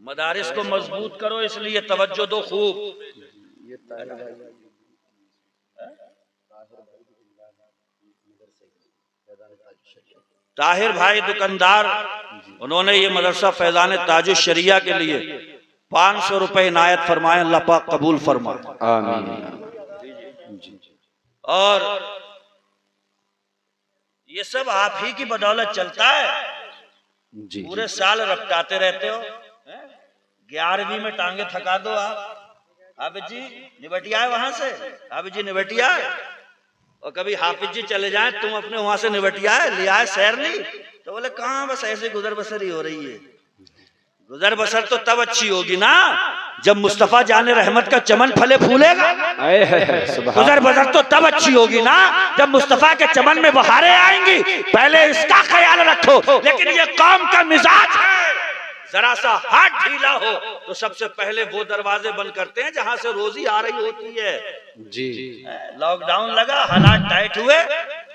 मदारिस को मजबूत करो, इसलिए तवज्जो दो खूब। ताहिर भाई दुकानदार, उन्होंने ये मदरसा फैजान ताजुश शरिया के लिए 500 रुपए इनायत फरमाए, अल्लाह पाक कबूल फरमाए, आमीन। और ये सब आप ही की बदौलत चलता है जी। पूरे साल रपटाते रहते हो, 11वीं में टांगे थका दो आप। हाफिज जी निबटिया है वहां से, हाफिज जी निबटिया है, और कभी हाफिज जी चले जाए, तुम अपने वहां से निबटिया है लिया है सैर नहीं, तो बोले कहाँ, बस ऐसे गुजर बसर ही हो रही है। गुजर बसर तो तब अच्छी होगी ना जब मुस्तफा जाने रहमत का चमन फले फूलेगा। गुजर बसर तो तब अच्छी होगी ना जब मुस्तफा के चमन में बहारें आएंगी। पहले इसका ख्याल रखो। लेकिन ये कौम का मिजाज है, जरा सा हाथ ढीला हो तो सबसे पहले वो दरवाजे बंद करते हैं जहां से रोजी आ रही होती है जी। लॉकडाउन लगा, हालात टाइट हुए,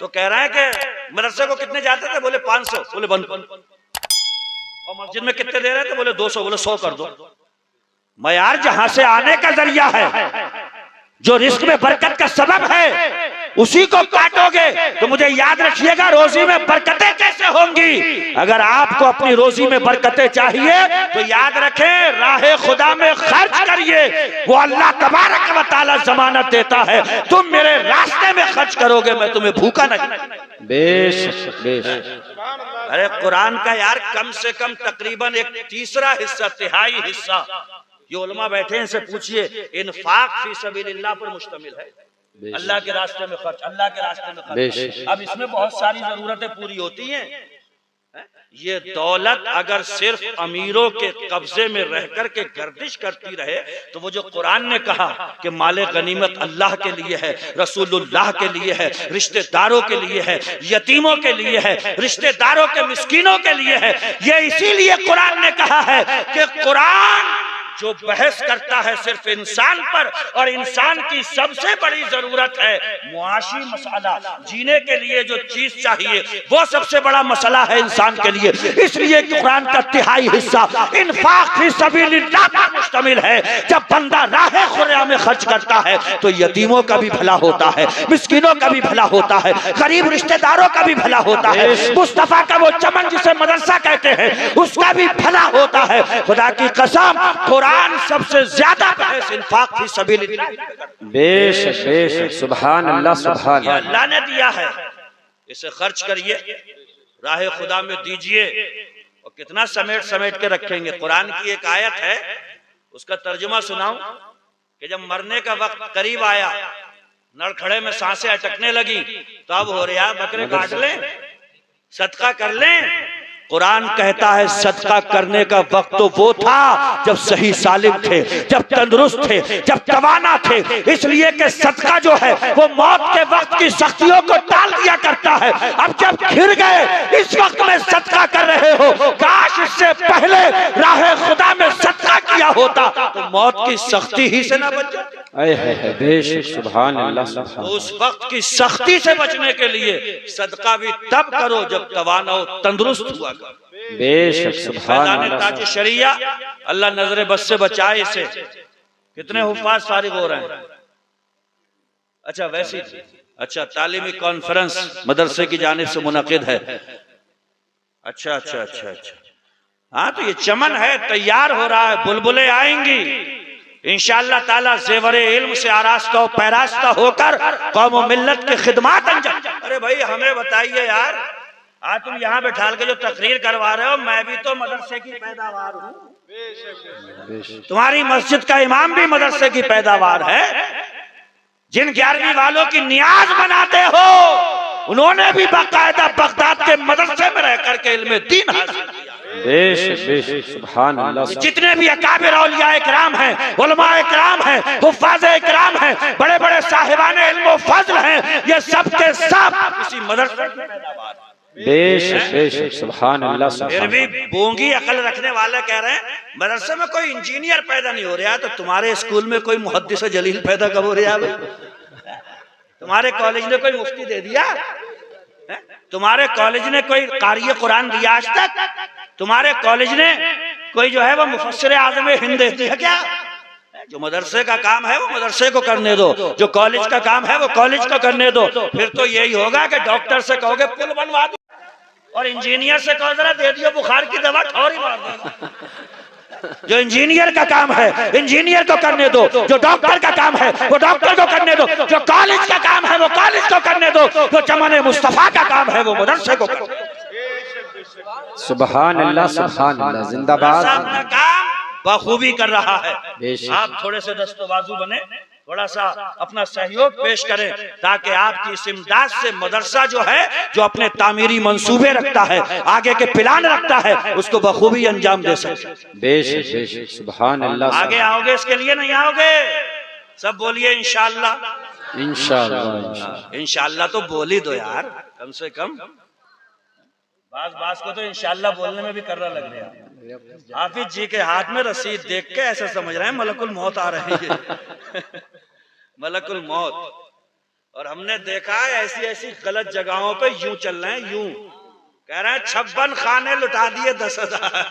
तो कह रहे हैं कि मदरसे को कितने जाते थे, बोले 500, बोले बंद। और मस्जिद में कितने दे रहे थे, बोले 200, बोले 100 कर दो। मैं यार जहां से आने का जरिया है, जो रिस्क में बरकत का सबब है, उसी को काटोगे तो मुझे याद रखिएगा रोजी में बरकतें कैसे होंगी। अगर आपको अपनी रोजी में बरकतें चाहिए तो याद रखें, राहे खुदा में खर्च करिए, वो अल्लाह तबारक व तआला जमानत देता है। तुम मेरे रास्ते में खर्च करोगे, मैं तुम्हें भूखा नहीं। बेशक बेशक। अरे कुरान का यार कम से कम तकरीबन एक तीसरा हिस्सा, तिहाई हिस्सा, ये उलमा बैठे हैं, इनसे पूछिए, इन्फाक फी सबीलिल्लाह पर मुश्तमिल है। अल्लाह के रास्ते में खर्च, अल्लाह के रास्ते में खर्च। अब इसमें बहुत सारी जरूरतें पूरी होती हैं। ये दौलत अगर सिर्फ अमीरों के कब्जे में रहकर के गर्दिश करती रहे, तो वो जो कुरान ने कहा कि माले गनीमत अल्लाह के लिए है, रसूलुल्लाह के लिए है, रिश्तेदारों के लिए है, यतीमों के लिए है, रिश्तेदारों के मिस्कीनों के लिए है, ये इसीलिए कुरान ने कहा है कि कुरान जो बहस करता है सिर्फ इंसान पर, और इंसान की सबसे बड़ी जरूरत है मुआशी मसला, जीने के लिए जो चीज चाहिए वो सबसे बड़ा मसला है इंसान के लिए। इसलिए कुरान का तिहाई हिस्सा इन्फाक फी सबीलिल्लाह पर मुश्तमिल है। जब बंदा राहे खुदा में खर्च करता है तो यतीमों का भी भला होता है, मिस्कीनों का भी भला होता है, गरीब रिश्तेदारों का भी भला होता है, मुस्तफा का वो चमन जिसे मदरसा कहते हैं उसका भी भला होता है। खुदा की कसम, कुरान सबसे ज्यादा बहस इन्फाक फी सबीलिल्लाह। बेशक बेशक, सुभान अल्लाह, सुभान अल्लाह। अल्लाह ने दिया है, इसे खर्च करिए, राहे खुदा में दीजिए। और कितना समेट समेट के रखेंगे। कुरान की एक आयत है, उसका तर्जुमा सुनाऊं कि जब मरने का वक्त करीब आया, नड़खड़े में सांसें अटकने लगी, तो अब हो रहा बकरे काट लें, सदका कर लें। कुरान कहता है सदका करने का वक्त तो वो था जब सही सालिम थे, जब तंदुरुस्त थे, जब तवाना थे। इसलिए कि सदका जो है वो मौत के वक्त की सख्तियों को टाल दिया करता है। अब जब घिर गए, इस वक्त में सदका कर रहे हो, काश इससे पहले राहे खुदा में सदका किया होता तो मौत की सख्ती ही से ना बच जाते। बेशक, सुभान अल्लाह। उस वक्त की सख्ती से बचने के लिए सदका भी तब करो जब तवाना हो, तंदुरुस्त हुआ। बेशक, सुभान अल्लाह। ताज शरिया, अल्लाह नजर बस से बचाए इसे। कितने हुफ्फाज फारिग हो रहे हैं। अच्छा वैसी, अच्छा तालीमी कॉन्फ्रेंस मदरसे की जानिब से मुनक़िद है। अच्छा अच्छा अच्छा अच्छा, हाँ तो ये चमन है, तैयार हो रहा है, बुलबुलें आएंगी इंशाअल्लाह ताला, ज़ेवरे इल्म से आरास्ता पैरास्ता होकर कौम व मिल्लत की खिदमत अंजाम। अरे भाई हमें बताइए यार, आज तुम यहाँ बैठा के जो तकरीर करवा रहे हो, मैं भी तो मदरसे की पैदावार हूँ, तुम्हारी मस्जिद का इमाम भी मदरसे की पैदावार है। जिन 11वीं वालों की नियाज बनाते हो, उन्होंने भी बाकायदा बगदाद के मदरसे में रह करके इल्मे दीन हासिल किया। बेशक बेशक, सुभान अल्लाह। जितने भी अकाबिर औलिया इकराम हैं, उलमा इकराम हैं, हुफ्फाज इकराम हैं, बड़े बड़े साहिबाने इल्म व फज़ल हैं, ये सब के सब इसी मदरसे की पैदावार। बेशक बेशक, सुभान अल्लाह। फिर भी बोंगी अकल रखने वाले कह रहे हैं मदरसे में कोई इंजीनियर पैदा नहीं हो रहा, तो तुम्हारे स्कूल में कोई मुहद्दिस जलील पैदा कब हो रहा है? तुम्हारे कॉलेज ने कोई मुफ्ती दे दिया? तुम्हारे कॉलेज ने कोई कारी कुरान दिया आज तक? तुम्हारे कॉलेज ने कोई जो है वो मुफस्सिर आज़म हिंद देती है क्या? जो मदरसे का काम है वो मदरसे को करने दो, जो कॉलेज का काम है वो कॉलेज को करने दो। फिर तो यही होगा कि डॉक्टर से कहोगे पुल बनवा दो और इंजीनियर से कहो जरा दे दियो बुखार की दवा, ठौरी मार देना। जो इंजीनियर का काम है इंजीनियर को करने दो, जो डॉक्टर का काम है वो डॉक्टर को करने दो, जो कॉलेज का काम है वो कॉलेज को करने दो, जो चमन मुस्तफा का काम है वो मदरसे को करने दो। सुभान अल्लाह, सुभान अल्लाह, जिंदाबाद। अपना काम बखूबी कर रहा है। आप थोड़े से दस्तबाजू बने, थोड़ा सा अपना सहयोग पेश करें ताकि आपकी इस इमदाद से मदरसा जो है, जो अपने तामीरी मंसूबे रखता है, आगे के प्लान रखता है, उसको बखूबी अंजाम दे सके। बेशक बेशक, सुभान अल्लाह। आगे आओगे इसके लिए नहीं आओगे? सब बोलिए इंशाअल्लाह। इंशाअल्लाह, इंशाअल्लाह तो बोल ही दो यार, कम से कम। बास को तो इंशाअल्लाह बोलने में भी कर्रा लग रहा है। हाफिज जी के हाथ में रसीद देख के ऐसा समझ रहे हैं मलकुल मौत आ रही है। मलकुल मौत। और हमने देखा है ऐसी ऐसी गलत जगहों पे यूं चल रहे हैं, यूं कह रहे हैं 56 खाने लुटा दिए 10,000।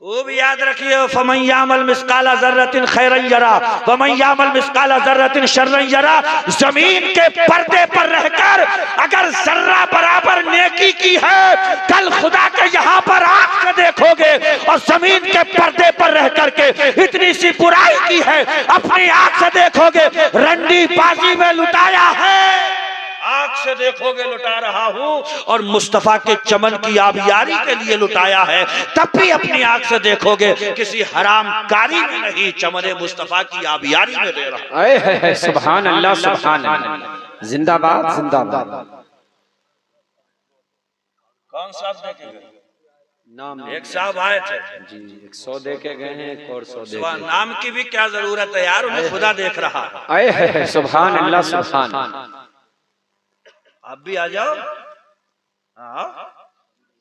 खूब याद रखिए, फमन यामल मिस्काला ज़र्रतिन खैरन यरा वमन यामल मिस्काला ज़र्रतिन शर्रन यरा। जमीन के पर्दे पर रहकर अगर जर्रा बराबर नेकी की है, कल खुदा के यहाँ पर आंख से देखोगे। और जमीन के पर्दे पर रह करके इतनी सी बुराई की है, अपनी आंख से देखोगे। रंडी बाजी में लुटाया है, आंख से देखोगे लुटा रहा हूँ, और मुस्तफा के चमन की आबियारी के लिए लुटाया है, तब भी अपनी आंख से देखोगे। किसी हराम कारी में नहीं, चमन मुस्तफा की आबियारी में दे रहा है। सुभान अल्लाह, सुभान अल्लाह, जिंदाबाद जिंदाबाद। कौन साहब देखे गए? नाम एक साहब आए थे जी, 100 देके गए हैं, एक और 100 देके। नाम की भी क्या जरूरत है यार, उन्हें खुदा देख रहा है। सुभान अल्लाह, सुभान। आप भी आ जाओ,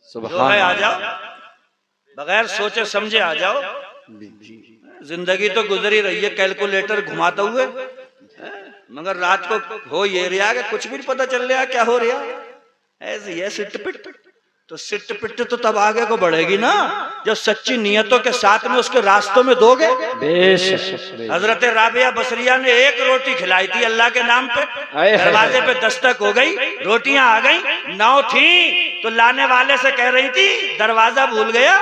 सुभान, आ जाओ, बगैर सोचे समझे आ जाओ। जिंदगी तो गुजरी रही है कैलकुलेटर घुमाते हुए, मगर रात को हो ये रहा कि कुछ भी नहीं पता चल रहा क्या हो रहा। ऐसी है सिट पिट, तो सिट पिट तो तब आगे को बढ़ेगी ना जब सच्ची नियतों के साथ में उसके रास्तों में दोगे। हजरत राबिया बसरिया ने एक रोटी खिलाई थी अल्लाह के नाम पे, दरवाजे पे दस्तक हो गई, रोटियां आ गई, 9 थी तो लाने वाले से कह रही थी दरवाजा भूल गया,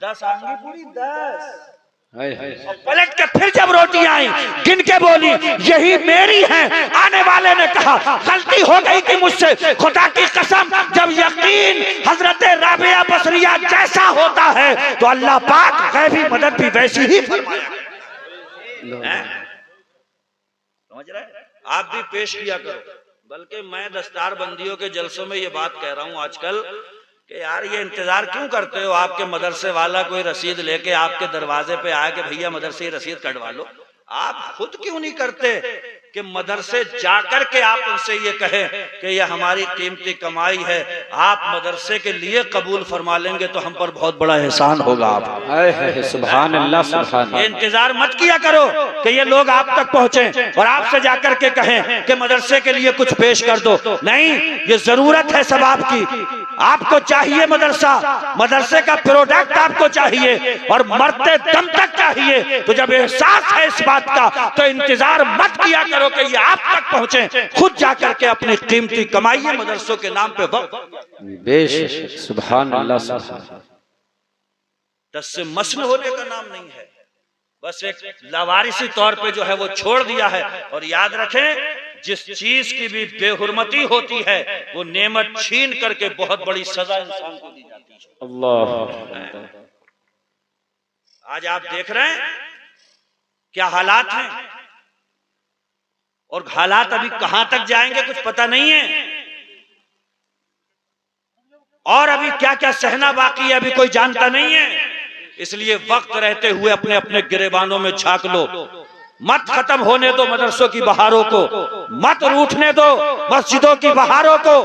10 आएंगी पूरी 10। पलट के फिर जब रोटियां आई गिन के बोली यही मेरी हैं। आने वाले ने कहा गलती हो गई थी मुझसे, खुदा की कसम जब यकीन हजरत राबिया बसरिया जैसा होता है तो अल्लाह पाक गैबी मदद भी वैसी ही फरमाया। समझ रहे? आप भी पेश किया करो। बल्कि मैं दस्तार बंदियों के जलसों में ये बात कह रहा हूँ आजकल कि यार ये इंतजार क्यों करते हो, आपके मदरसे वाला कोई रसीद लेके आपके दरवाजे पे आए कि भैया मदरसे रसीद कटवा लो। आप खुद क्यों नहीं करते कि मदरसे जाकर के आप उनसे ये कहें कि ये हमारी कीमती कमाई है, आप मदरसे के लिए कबूल फरमा लेंगे तो हम पर बहुत बड़ा एहसान होगा। आप सुभान अल्लाह, सुभान। ये इंतजार मत किया करो कि ये लोग आप तक पहुंचे और आपसे जाकर के कहें कि मदरसे के लिए कुछ पेश कर दो। नहीं, ये जरूरत है सब आपकी। आपको चाहिए मदरसा, मदरसे का प्रोडक्ट आपको चाहिए और मरते दम तक चाहिए। तो जब एहसास है इस बात का तो इंतजार मत किया करो कि ये आप तक पहुंचे, खुद जाकर के अपनी कीमती कमाइए मदरसों के नाम पे। बेशक, सुभान अल्लाह, सुभान। दस से मसन होने का नाम नहीं है, बस एक लावारिसी तौर पे जो है वो छोड़ दिया है। और याद रखें जिस चीज की भी बेहुरमती होती है वो नेमत छीन करके बहुत बड़ी सजा इंसान को दी जाती है। अल्लाह। आज आप देख रहे हैं क्या हालात हैं, और हालात अभी कहां तक जाएंगे कुछ पता नहीं है, और अभी क्या क्या सहना बाकी है अभी कोई जानता नहीं है। इसलिए वक्त रहते हुए अपने अपने गिरेबानों में झांक लो, मत खत्म होने दो मदरसों की बहारों को, मत रूठने दो मस्जिदों की बहारों को।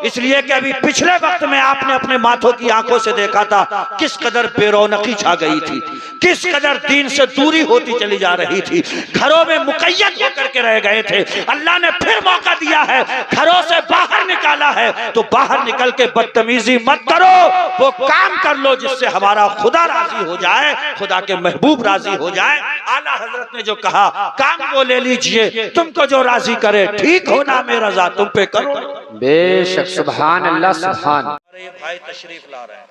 इसलिए कि अभी पिछले वक्त में आपने अपने माथों की आंखों से देखा था किस कदर बेरौनकी छा गई थी, किस कदर दीन से दूरी होती चली जा रही थी, घरों में मुकय्यद होकर के रह गए थे। अल्लाह ने फिर मौका दिया है, घरों से बाहर निकाला है, तो बाहर निकल के बदतमीजी मत करो, वो काम कर लो जिससे हमारा खुदा राजी हो जाए, खुदा के महबूब राजी हो जाए। आला हजरत ने जो कहा, काम वो ले लीजिए, तुमको जो राजी करे, ठीक हो ना में रजा तुम पे करो। बेशक, सुभान अल्लाह, सुभान। अरे ये भाई तशरीफ ला रहे हैं,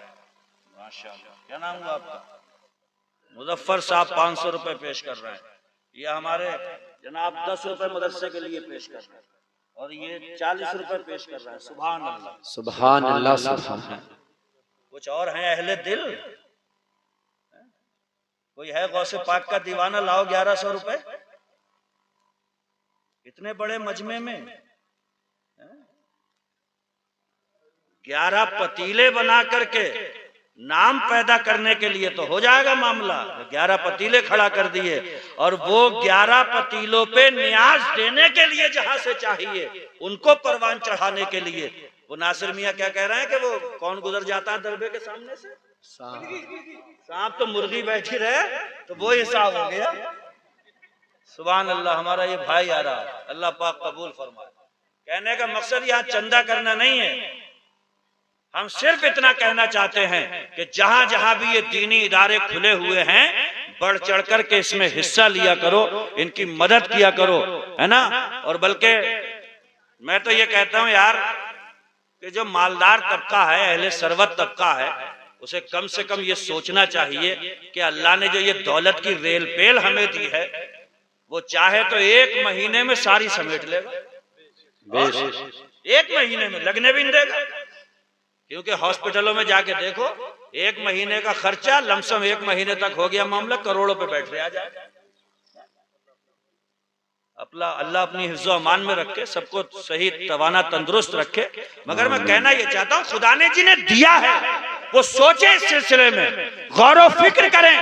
माशाअल्लाह। क्या नाम हुआ आपका? मुजफ्फर साहब 500 रुपए पेश कर रहे हैं। ये हमारे जनाब 10 रुपए मदरसे के लिए पेश कर रहे हैं, और ये 40 रुपए पेश कर रहे हैं। सुभान अल्लाह, सुभान अल्लाह, सुभान। कुछ और हैं अहले दिल? कोई है गौसे पाक का दीवाना? लाओ 1100 रुपए। इतने बड़े मजमे में 11 पतीले बना करके नाम पैदा करने के लिए तो हो जाएगा मामला। 11 पतीले खड़ा कर दिए, और वो 11 पतीलों पे न्याज देने के लिए जहां से चाहिए उनको परवान चढ़ाने के लिए। वो नासिर मियाँ क्या कह रहे हैं कि वो कौन गुजर जाता है दरबे के सामने से? सांप तो मुर्गी बैठी रहे, तो वो हिसाब हो गया। सुभान अल्लाह। हमारा ये भाई आ रहा, अल्लाह पाक कबूल फरमाए। कहने का मकसद यहाँ चंदा करना नहीं है, हम सिर्फ इतना कहना चाहते हैं कि जहां जहां भी ये दीनी इदारे खुले हुए हैं, बढ़ चढ़ कर के इसमें हिस्सा लिया करो, इनकी मदद किया करो, है ना। और बल्कि मैं तो ये कहता हूं यार कि जो मालदार तबका है, अहले सरवत तबका है, उसे कम से कम ये सोचना चाहिए कि अल्लाह ने जो ये दौलत की रेल पेल हमें दी है, वो चाहे तो 1 महीने में सारी समेट लेगा, 1 महीने में लगने भी नहीं देगा। क्योंकि हॉस्पिटलों में जाके देखो, 1 महीने का खर्चा लमसम 1 महीने तक हो गया मामला, करोड़ों पे बैठ रहा जाए। अल्लाह अपनी हिफ्ज़ो अमान में रखे, सबको सही तवाना तंदुरुस्त रखे। मगर मैं कहना ये चाहता हूँ, खुदा ने जिन्हें दिया है वो सोचे, इस सिलसिले में गौर फिक्र करें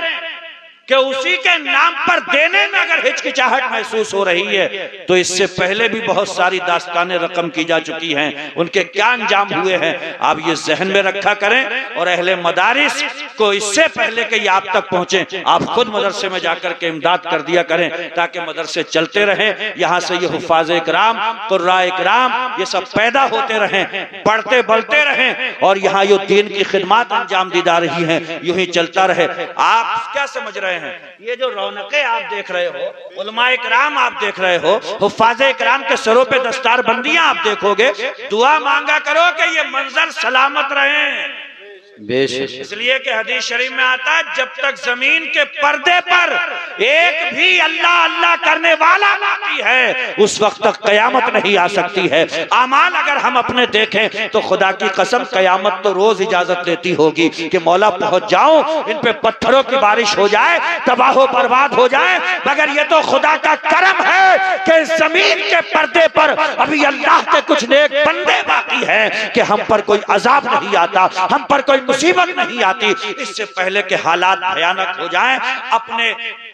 कि उसी के नाम पर देने में अगर हिचकिचाहट महसूस हो रही है, तो इससे पहले भी बहुत सारी दास्तानें रकम की जा चुकी हैं, उनके क्या अंजाम हुए हैं, आप ये जहन में रखा करें। और अहले मदारिस को इससे पहले कि ये आप तक पहुंचे, आप खुद मदरसे में जाकर के इमदाद कर दिया करें, ताकि मदरसे चलते रहें, यहाँ से ये हुफ़ाज़ इकराम, कुर्रा इकराम, ये सब पैदा होते रहें, बढ़ते बढ़ते रहें, और यहाँ यो दीन की खिदमत अंजाम दी जा रही है, यूं ही चलता रहे। आप क्या समझ रहे हैं? ये जो रौनकें आप देख रहे हो, उलमाए इकराम आप देख रहे हो, हुफ़ाज़े इकराम के सरों पे दस्तार बंदियां आप देखोगे, दुआ मांगा करो कि ये मंजर सलामत रहे। इसलिए कि हदीस शरीफ में आता है, जब तक जमीन के पर्दे पर एक भी अल्लाह अल्लाह करने वाला बाकी है, उस वक्त तक कयामत नहीं आ सकती है। आमाल अगर हम अपने देखें तो खुदा की कसम कयामत तो रोज इजाजत देती होगी कि मौला पहुंच जाओ, इन पे पत्थरों की बारिश हो जाए, तबाह बर्बाद हो जाए, मगर ये तो खुदा का करम है कि जमीन के पर्दे पर अभी अल्लाह के कुछ नेक बंदे बाकी हैं कि हम पर कोई अजाब नहीं आता, हम पर कोई मुसीबत नहीं आती। इससे पहले के हालात भयानक हो जाएं, अपने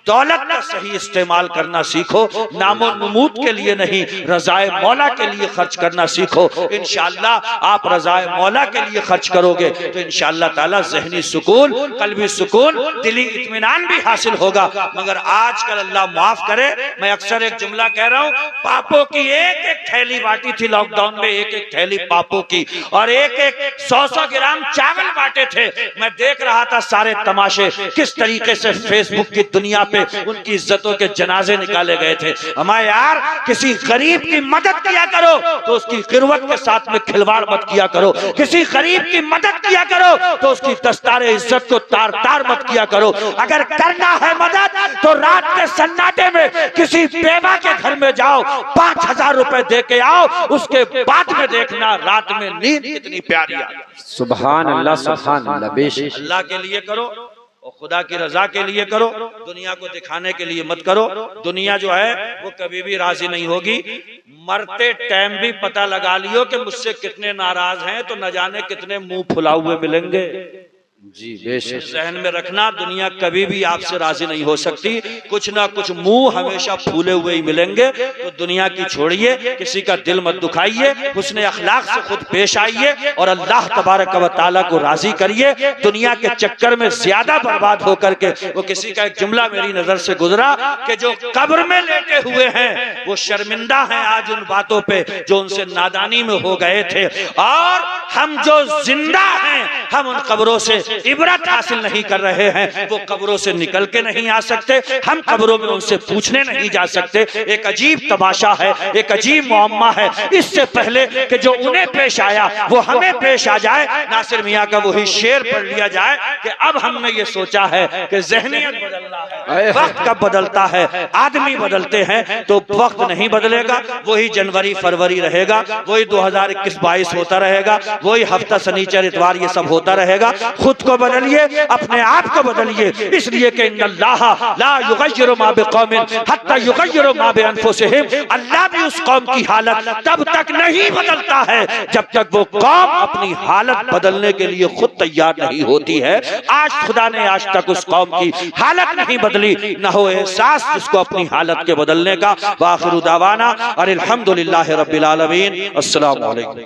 दौलत का सही इस्तेमाल करना सीखो, नामो नमूद के लिए नहीं, रज़ाए मौला के लिए खर्च करना सीखो। इंशाअल्लाह आप रज़ाए मौला के लिए खर्च करोगे तो इंशाअल्लाह ताला ज़हनी सुकून, कल्बी सुकून, दिली इत्मीनान भी हासिल होगा। मगर आजकल अल्लाह माफ करे, मैं अक्सर एक जुमला कह रहा हूँ, पापों की एक एक थैली बांटी थी लॉकडाउन में, एक एक थैली पापों की, और एक एक 100-100 ग्राम चावल बांटे थे। मैं देख रहा था सारे तमाशे, किस तरीके से फेसबुक की दुनिया पे उनकी इज्जतों के जनाजे निकाले गए थे। हमारे यार, किसी गरीब की मदद किया करो तो उसकी गिरवत के साथ में खिलवाड़ मत किया करो, किसी गरीब की मदद किया करो तो उसकी दस्तारे इज्जत को तार तार मत किया करो। अगर करना है मदद तो रात के सन्नाटे में किसी बेवा के घर में जाओ, 5000 रुपए दे के आओ, उसके बाद में देखना रात में नींद कितनी प्यारी आती। सुभान अल्लाह, सुभान अल्लाह। बेशक अल्लाह के लिए करो और खुदा की रजा के लिए करो, दुनिया को दिखाने के लिए मत करो। दुनिया जो है वो कभी भी राजी नहीं होगी। मरते टाइम भी पता लगा लियो कि मुझसे कितने नाराज हैं, तो न जाने कितने मुंह फुला हुए मिलेंगे। जी बेशक। जहन में रखना, दुनिया कभी भी आपसे राजी नहीं हो सकती। कुछ ना कुछ मुंह हमेशा फूले हुए ही मिलेंगे। तो दुनिया की छोड़िए, किसी का दिल मत दुखाइए, हुस्ने अखलाक से खुद पेश आइए और अल्लाह तबारक व तआला को राजी करिए। दुनिया के चक्कर में ज्यादा बर्बाद होकर के, वो किसी का एक जुमला मेरी नजर से गुजरा कि जो कब्र में लेटे हुए हैं वो शर्मिंदा हैं आज उन बातों पे जो उनसे नादानी में हो गए थे, और हम जो जिंदा हैं हम उन कब्रों से इबरत हासिल नहीं कर रहे हैं। वो कब्रों से निकल के नहीं आ सकते, हम कब्रों में उनसे पूछने नहीं जा सकते। एक अजीब तमाशा है, एक अजीब मुअम्मा है। इससे पहले कि जो उन्हें पेश आया वो हमें पेश आ जाए, नासिर मियाँ का वही शेर पढ़ लिया जाए कि अब हमने ये सोचा है कि ज़हनियत बदलना है। वक्त कब बदलता है? आदमी बदलते हैं तो वक्त नहीं बदलेगा, वही जनवरी फरवरी रहेगा, वही 2021-22 होता रहेगा, वही हफ्ता शनिचर इतवार ये सब होता रहेगा। खुद को बदलिए, अपने आप को बदलिए, इसलिए कि इन्नल्लाह ला युगय्यिरु मा बिकौमिन हत्ता युगय्यिरु मा बिअनफुसिहिम। अल्लाह भी उस कौम की हालत तब तक नहीं बदलता है जब तक वो कौम अपनी हालत बदलने के लिए खुद तैयार नहीं होती है। आज खुदा ने आज तक उस कौम की हालत नहीं बदली, न हो एहसास जिसको अपनी हालत के बदलने का। व आखिरु दावाना अनिल हम्दुलिल्लाहि रब्बिल आलमीन। अस्सलामु अलैकुम।